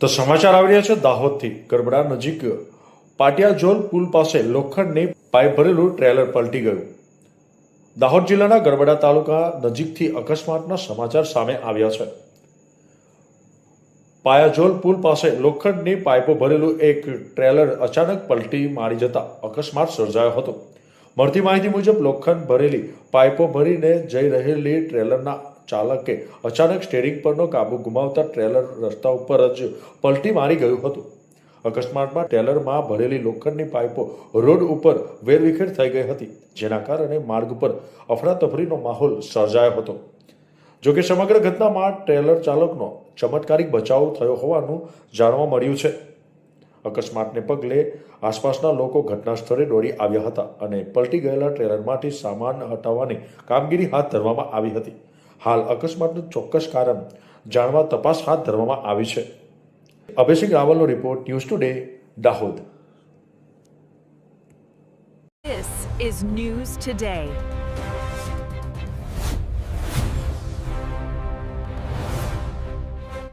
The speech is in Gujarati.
તો સમાચાર આવી રહ્યા છે દાહોદથી. ગરબડા નજીક પાટિયાજોલ પુલ પાસે લોખંડની પાઇપ ભરેલું ટ્રેલર પલટી ગયું. દાહોદ જિલ્લાના ગરબડા તાલુકા નજીકથી અકસ્માતના સમાચાર સામે આવ્યા છે. પાયાજોલ પુલ પાસે લોખંડની પાઇપો ભરેલું એક ટ્રેલર અચાનક પલટી મારી જતા અકસ્માત સર્જાયો હતો. મળતી માહિતી મુજબ લોખંડ ભરેલી પાઇપો ભરીને જઈ રહેલી ટ્રેલરના ચાલકે અચાનક સ્ટીયરિંગ પરનો કાબુ ગુમાવતા ટ્રેલર રસ્તા ઉપર જ પલટી મારી ગયું હતું. અકસ્માતમાં ટ્રેલરમાં ભરેલી લોખંડની પાઇપો રોડ ઉપર વેરવિખેર થઈ ગઈ હતી, જેના કારણે માર્ગ પર અફરાતફરીનો માહોલ સર્જાયો હતો. જોકે સમગ્ર ઘટનામાં ટ્રેલર ચાલકનો ચમત્કારિક બચાવ થયો હોવાનું જાણવા મળ્યું છે. અકસ્માતને પગલે આસપાસના લોકો ઘટના સ્થળે દોડી આવ્યા હતા અને પલટી ગયેલા ટ્રેલરમાંથી સામાન હટાવવાની કામગીરી હાથ ધરવામાં આવી હતી. હાલ અકસ્માતનું ચોક્કસ કારણ જાણવા તપાસ હાથ ધરવામાં આવી છે. અભયસિંહ રાવલનો report, news today, Dahod. This is News Today.